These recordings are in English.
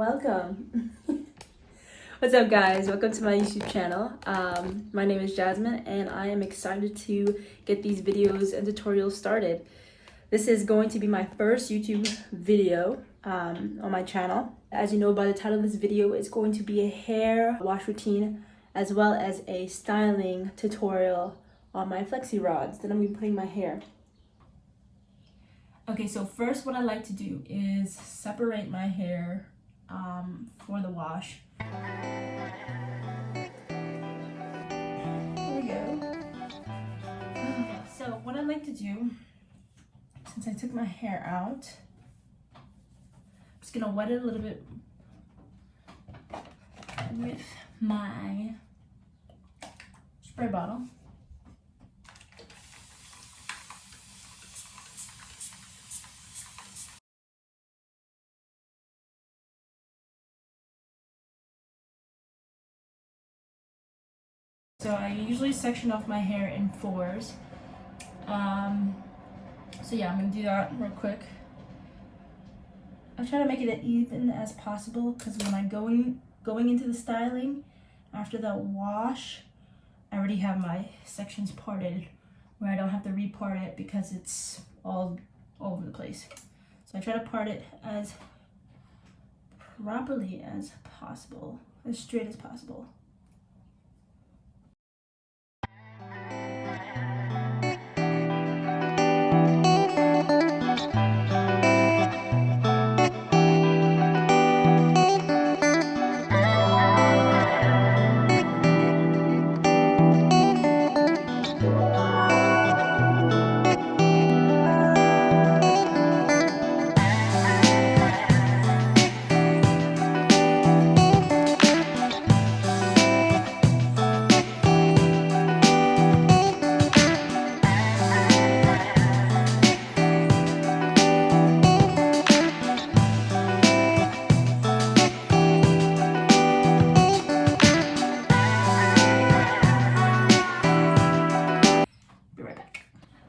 Welcome. What's up, guys? Welcome to my YouTube channel. My name is Jasmine and I am excited to get these videos and tutorials started. This is going to be my first YouTube video on my channel. As you know by the title of this video, it's going to be a hair wash routine as well as a styling tutorial on my Flexi rods that I'm going to be putting in my hair. Okay, so first what I like to do is separate my hair for the wash. There we go. Okay, so what I like to do, since I took my hair out, I'm just gonna wet it a little bit with my spray bottle. So I usually section off my hair in fours. So yeah, I'm gonna do that real quick. I try to make it as even as possible because when I'm going into the styling after the wash, I already have my sections parted where I don't have to repart it because it's all over the place. So I try to part it as properly as possible, as straight as possible.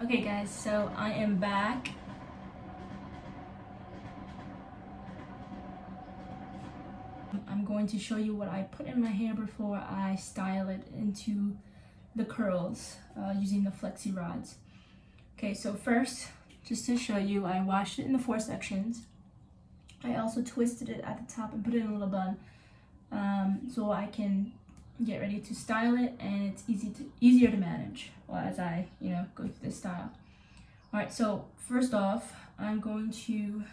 Okay guys, so I am back. I'm going to show you what I put in my hair before I style it into the curls using the Flexi rods. Okay, so first, just to show you, I washed it in the 4 sections. I also twisted it at the top and put it in a little bun so I can get ready to style it and it's easier to manage as I go through this style. All right, so first off, I'm going to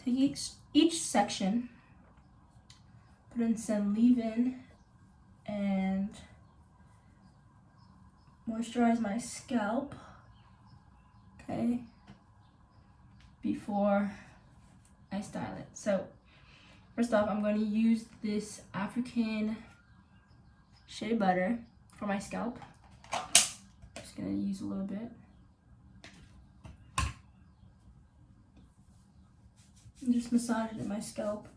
take each section, put in some leave-in and moisturize my scalp, okay, before I style it. So first off, I'm going to use this African shea butter for my scalp. Just going to use a little bit. And just massage it in my scalp.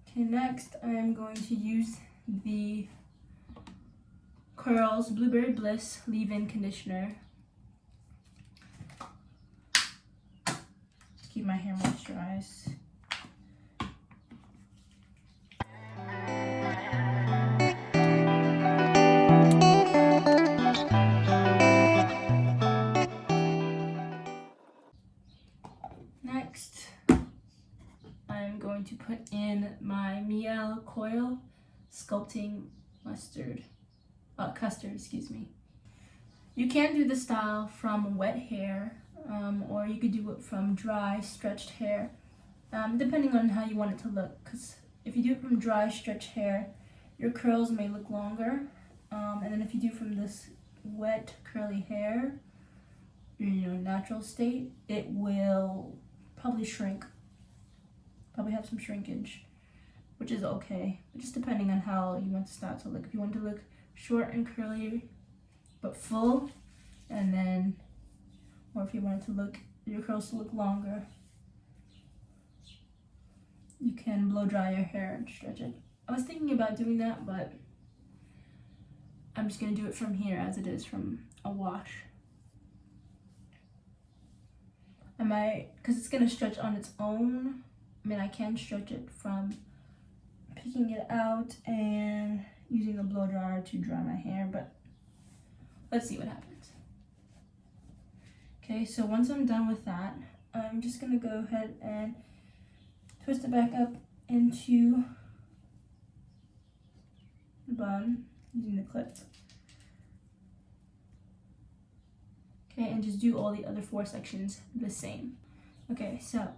Okay, next I'm going to use the Curls Blueberry Bliss leave-in conditioner. Keep my hair moisturized. Next, I'm going to put in my Miel Coil Sculpting Custard, excuse me. You can do the style from wet hair, or you could do it from dry, stretched hair, depending on how you want it to look. Because if you do it from dry, stretched hair, your curls may look longer, and then if you do from this wet, curly hair, your natural state, it will probably shrink. Probably have some shrinkage, which is okay, but just depending on how you want the style to look. If you want to look short and curly, but full, and then, or if you want it to look, your curls to look longer, you can blow dry your hair and stretch it. I was thinking about doing that, but I'm just gonna do it from here as it is from a wash. because it's gonna stretch on its own. I mean, I can stretch it from picking it out and using a blow dryer to dry my hair, but let's see what happens. Okay, so once I'm done with that, I'm just gonna go ahead and twist it back up into the bun using the clip. Okay, and just do all the other 4 sections the same. Okay, so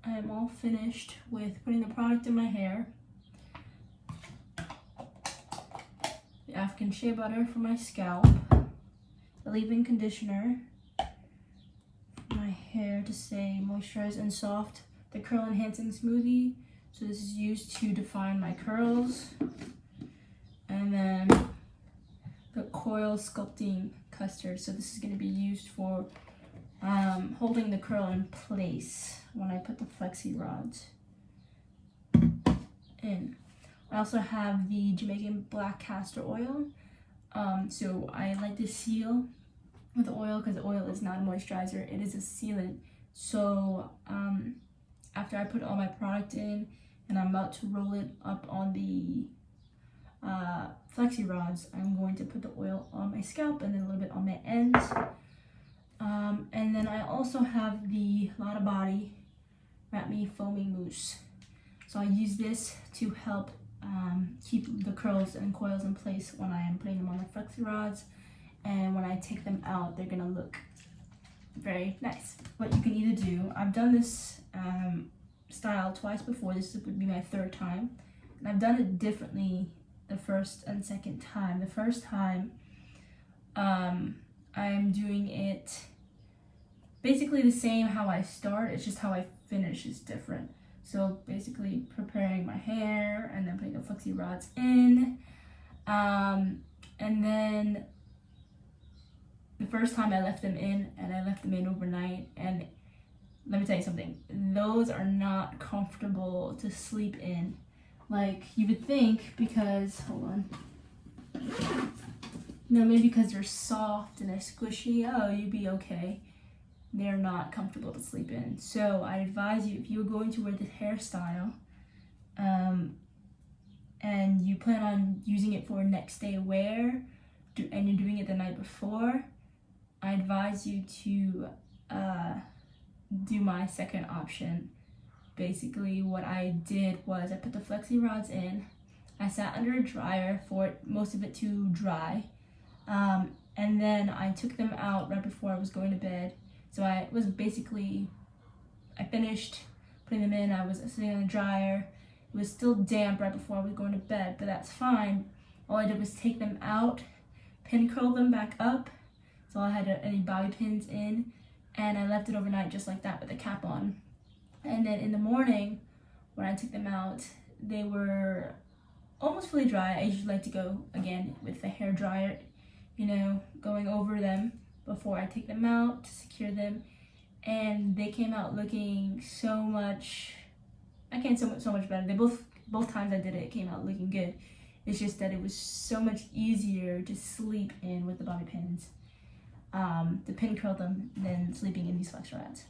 I am all finished with putting the product in my hair. The African shea butter for my scalp. The leave-in conditioner for my hair to stay moisturized and soft. The curl enhancing smoothie. So this is used to define my curls. And then the coil sculpting custard. So this is going to be used for holding the curl in place when I put the Flexi rods in. I also have the Jamaican black castor oil. So I like to seal with oil because oil is not a moisturizer, it is a sealant. So after I put all my product in and I'm about to roll it up on the Flexi rods, I'm going to put the oil on my scalp and then a little bit on my ends. And then I also have the Lotta Body Wrap Me Foaming Mousse. So I use this to help keep the curls and coils in place when I am putting them on the Flexi rods. And when I take them out, they're gonna look very nice. What you can either do, I've done this style twice before. This would be my 3rd time. And I've done it differently the first and second time. The first time, I'm doing it basically the same how I start, it's just how I finish is different. So basically preparing my hair and then putting the Flexi rods in. And then the first time I left them in and I left them in overnight, and let me tell you something, those are not comfortable to sleep in. Like you would think, because, hold on. No, maybe because they're soft and they're squishy, oh, you'd be okay. They're not comfortable to sleep in. So I advise you, if you're going to wear this hairstyle, and you plan on using it for next day wear, and you're doing it the night before, I advise you to do my second option. Basically, what I did was I put the Flexi rods in. I sat under a dryer for most of it to dry. And then I took them out right before I was going to bed. So I finished putting them in. I was sitting on the dryer. It was still damp right before I was going to bed, but that's fine. All I did was take them out, pin curl them back up. So I had any bobby pins in, and I left it overnight just like that with the cap on. And then in the morning, when I took them out, they were almost fully dry. I usually like to go again with the hair dryer, going over them before I take them out to secure them. And they came out looking so much better. They both times I did it came out looking good. It's just that it was so much easier to sleep in with the bobby pins, to pin curl them, than sleeping in these Flexi rods.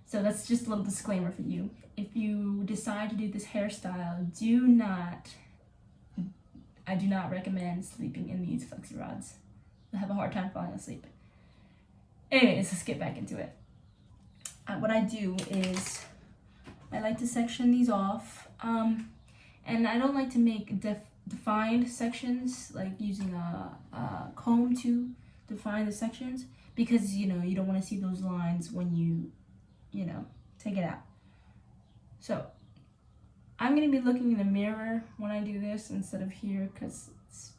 So that's just a little disclaimer for you. If you decide to do this hairstyle, I do not recommend sleeping in these Flexi rods. You'll have a hard time falling asleep. Anyways, let's get back into it. What I do is I like to section these off, and I don't like to make defined sections, like using a comb to define the sections, because you don't want to see those lines when you take it out. So I'm going to be looking in the mirror when I do this instead of here because it's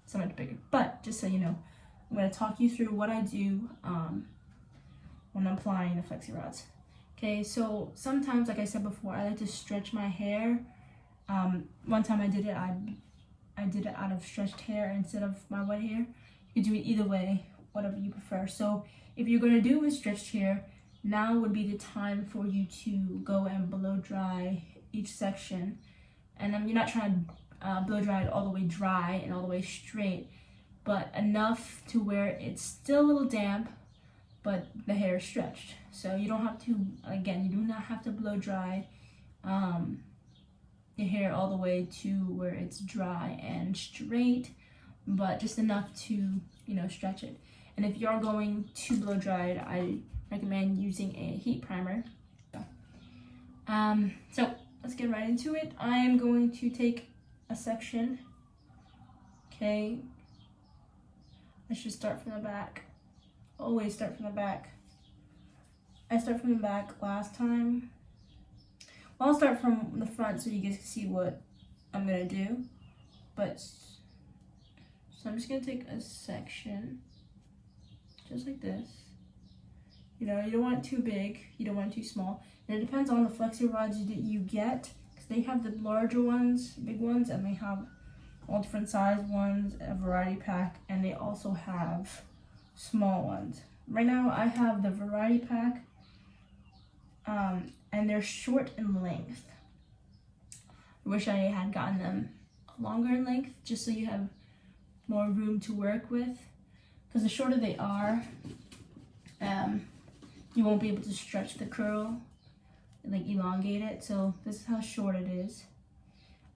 so much bigger. But just so you know, I'm going to talk you through what I do when I'm applying the Flexi rods. Okay, so sometimes, like I said before, I like to stretch my hair. One time I did it, I did it out of stretched hair instead of my wet hair. You can do it either way, whatever you prefer. So if you're going to do it with stretched hair, now would be the time for you to go and blow dry each section. And you're not trying to blow dry it all the way dry and all the way straight, but enough to where it's still a little damp, but the hair is stretched. So you don't have to, again, you do not have to blow dry your hair all the way to where it's dry and straight, but just enough to, you know, stretch it. And if you're going to blow dry it, I recommend using a heat primer. So let's get right into it. I am going to take a section. Okay, let's just start from the back. Always start from the back. I start from the back last time. Well, I'll start from the front so you guys can see what I'm gonna do. But so I'm just gonna take a section, just like this. You know, you don't want it too big, you don't want it too small. And it depends on the flexi rods that you get, because they have the larger ones, big ones, and they have all different size ones, a variety pack, and they also have small ones. Right now I have the variety pack, and they're short in length. I wish I had gotten them longer in length, just so you have more room to work with, because the shorter they are, you won't be able to stretch the curl, like elongate it. So this is how short it is,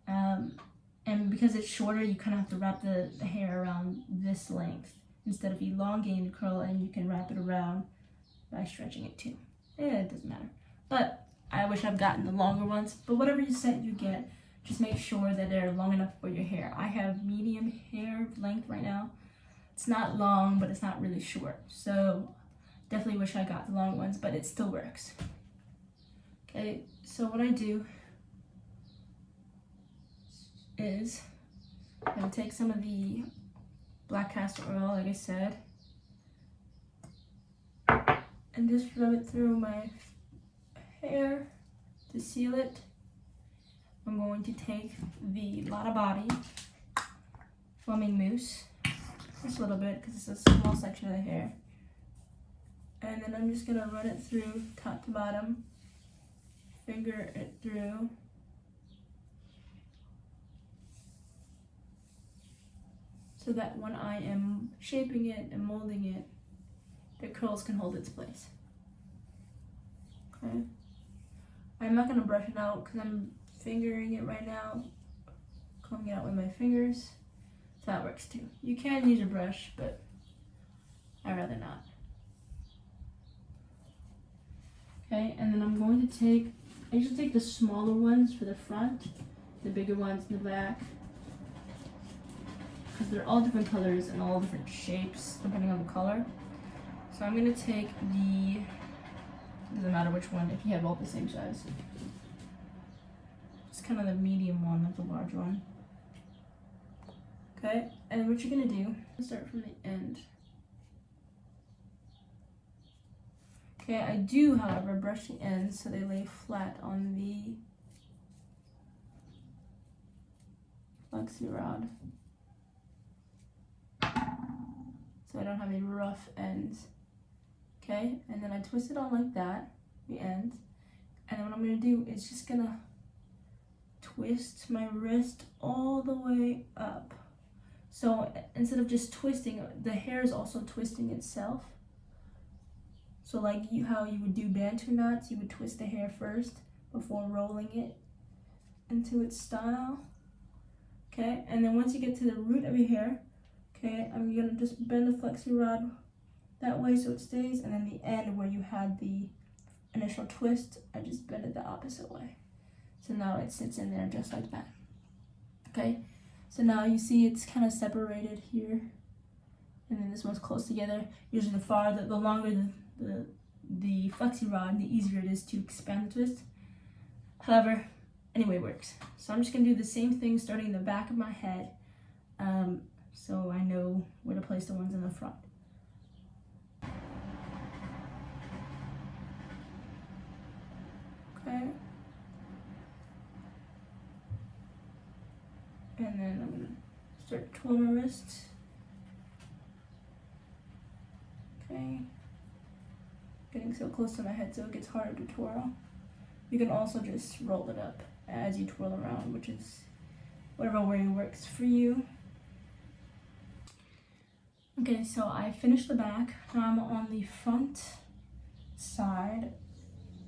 and because it's shorter, you kind of have to wrap the hair around this length instead of elongating the curl, and you can wrap it around by stretching it too. Yeah, it doesn't matter, but I wish I've gotten the longer ones. But whatever set you get, just make sure that they're long enough for your hair. I have medium hair length right now. It's not long, but it's not really short. So definitely wish I got the long ones, but it still works. Okay, so what I do is I'm gonna take some of the black castor oil, like I said, and just rub it through my hair to seal it. I'm going to take the Lotta Body foaming mousse, just a little bit because it's a small section of the hair, and then I'm just gonna run it through top to bottom, finger it through, so that when I am shaping it and molding it, the curls can hold its place. Okay, I'm not gonna brush it out because I'm fingering it right now, combing it out with my fingers, so that works too. You can use a brush, but I'd rather not. Okay, and then I'm going to take, I usually take the smaller ones for the front, the bigger ones in the back, because they're all different colors and all different shapes depending on the color. So I'm going to take the, doesn't matter which one if you have all the same size. It's kind of the medium one, not the large one. Okay, and what you're going to do, start from the end. Okay, I do, however, brush the ends so they lay flat on the flexi rod, so I don't have any rough ends. Okay, and then I twist it on like that, the ends, and then what I'm going to do is just going to twist my wrist all the way up. So instead of just twisting, the hair is also twisting itself. So like how you would do bantu knots, you would twist the hair first before rolling it into its style. Okay, and then once you get to the root of your hair, okay, I'm gonna just bend the flexi rod that way so it stays, and then the end where you had the initial twist, I just bend it the opposite way. So now it sits in there just like that. Okay, so now you see it's kind of separated here, and then this one's close together. Usually the longer the flexi rod, the easier it is to expand the twist. However, anyway, it works. So I'm just gonna do the same thing starting in the back of my head, so I know where to place the ones in the front. Okay. And then I'm gonna start to twirl my wrists. Okay. Getting so close to my head so it gets harder to twirl. You can also just roll it up as you twirl around, which is whatever way works for you. Okay, so I finished the back. Now I'm on the front side,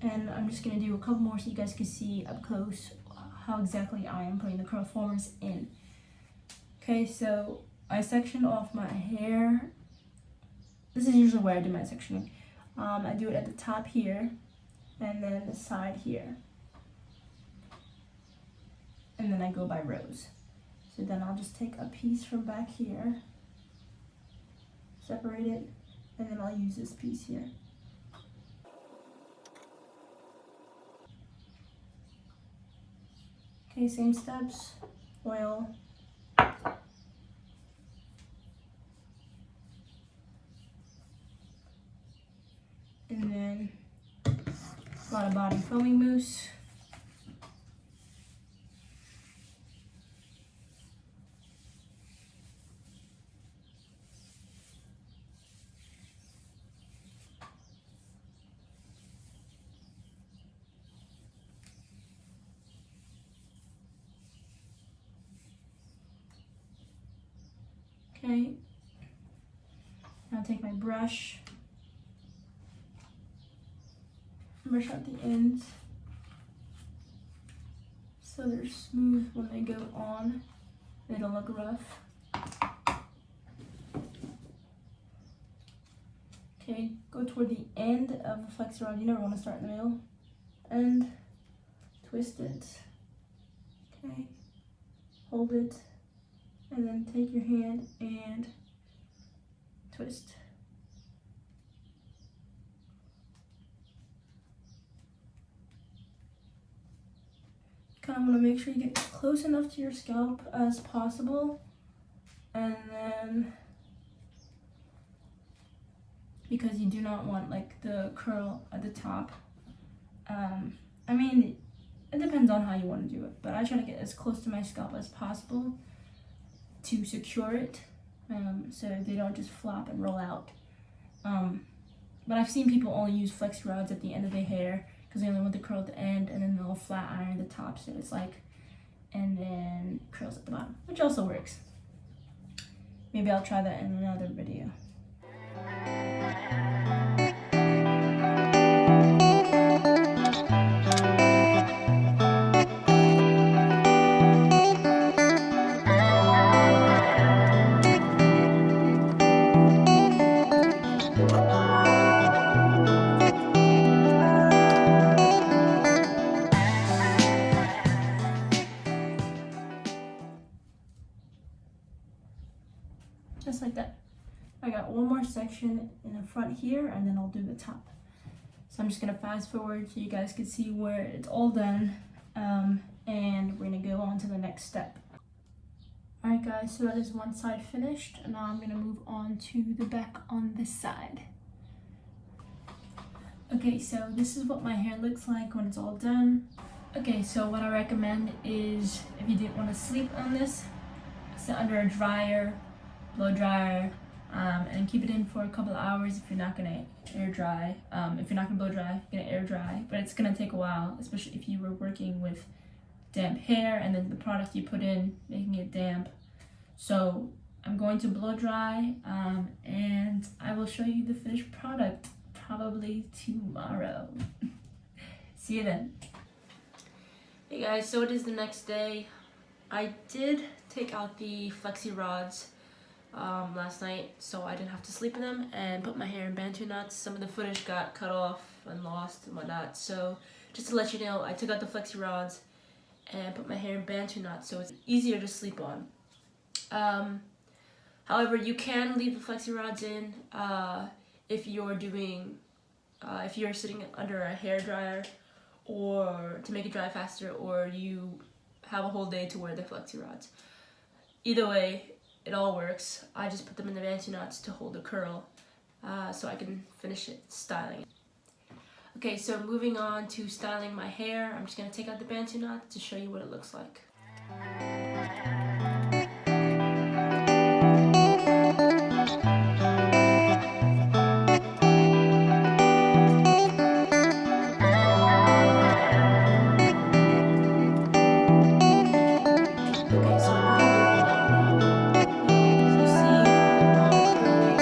and I'm just gonna do a couple more so you guys can see up close how exactly I am putting the curl formers in. Okay, so I sectioned off my hair. This is usually where I do my sectioning. I do it at the top here, and then the side here. And then I go by rows. So then I'll just take a piece from back here, separate it, and then I'll use this piece here. Okay, same steps, oil. And then a lot of body foaming mousse. Okay, now take my brush, brush out the ends so they're smooth when they go on. They don't look rough. Okay, go toward the end of the flexi rod. You never want to start in the middle. And twist it. Okay, hold it. And then take your hand and twist. Kind of want to make sure you get close enough to your scalp as possible. And then, because you do not want like the curl at the top. I mean, it depends on how you want to do it, but I try to get as close to my scalp as possible to secure it, so they don't just flop and roll out. But I've seen people only use flexi rods at the end of their hair because they only want the curl at the end, and then they'll flat iron the top so it's like, and then curls at the bottom, which also works. Maybe I'll try that in another video. Just like that. I got one more section in the front here, and then I'll do the top. So I'm just gonna fast forward so you guys can see where it's all done, and we're gonna go on to the next step. Alright guys, so that is one side finished, and now I'm gonna move on to the back on this side. Okay, so this is what my hair looks like when it's all done. Okay, so what I recommend is, if you didn't want to sleep on this, sit under a dryer, blow dryer, and keep it in for a couple of hours if you're not gonna air dry. If you're not gonna blow dry, you're gonna air dry, but it's gonna take a while, especially if you were working with damp hair and then the product you put in making it damp. So I'm going to blow dry, and I will show you the finished product probably tomorrow. See you then. Hey guys, so it is the next day. I did take out the flexi rods last night, so I didn't have to sleep in them, and put my hair in bantu knots. Some of the footage got cut off and lost and whatnot, so just to let you know, I took out the flexi rods and put my hair in bantu knots so it's easier to sleep on. However, you can leave the flexi rods in if you're doing, if you're sitting under a hair dryer, or to make it dry faster, or you have a whole day to wear the flexi rods. Either way, it all works. I just put them in the bantu knots to hold the curl, so I can finish it styling. Okay, so moving on to styling my hair, I'm just gonna take out the bantu knot to show you what it looks like. Okay, so I'm leaving it right now. You see they're all curly.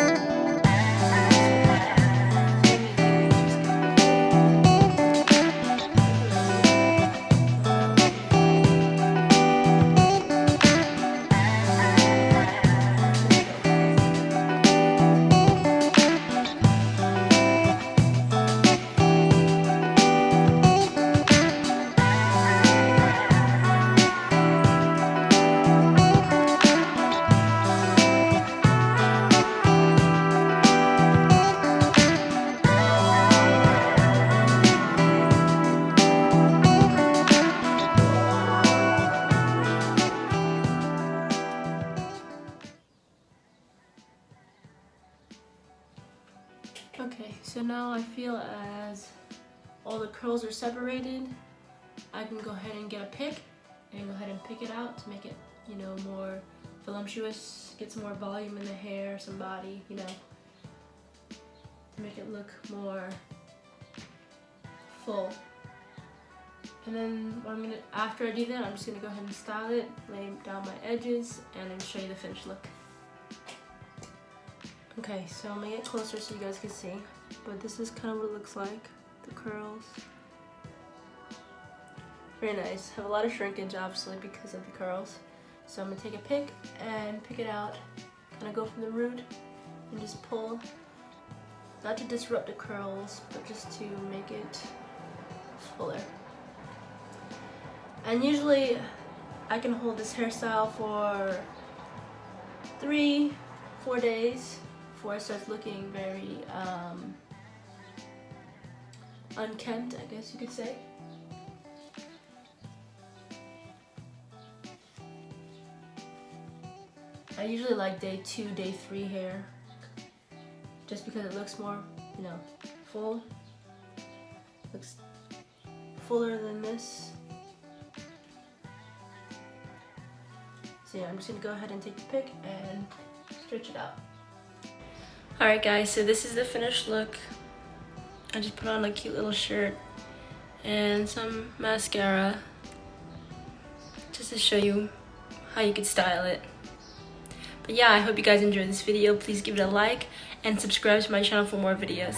Okay, so now I feel as all the curls are separated, I can go ahead and get a pick and go ahead and pick it out to make it, you know, more voluptuous, get some more volume in the hair, some body, you know, to make it look more full. And then what after I do that, I'm just gonna go ahead and style it, lay down my edges, and then show you the finished look. Okay, so I'm gonna get closer so you guys can see, but this is kind of what it looks like, the curls. Very nice. Have a lot of shrinkage, obviously, because of the curls. So I'm gonna take a pick and pick it out, kind of go from the root and just pull, not to disrupt the curls, but just to make it fuller. And usually I can hold this hairstyle for 3-4 days before it starts looking very unkempt, I guess you could say. I usually like day 2, day 3 hair, just because it looks more, you know, full. Looks fuller than this. So yeah, I'm just gonna go ahead and take the pick and stretch it out. Alright guys, so this is the finished look. I just put on a cute little shirt and some mascara just to show you how you could style it. But yeah, I hope you guys enjoyed this video. Please give it a like and subscribe to my channel for more videos.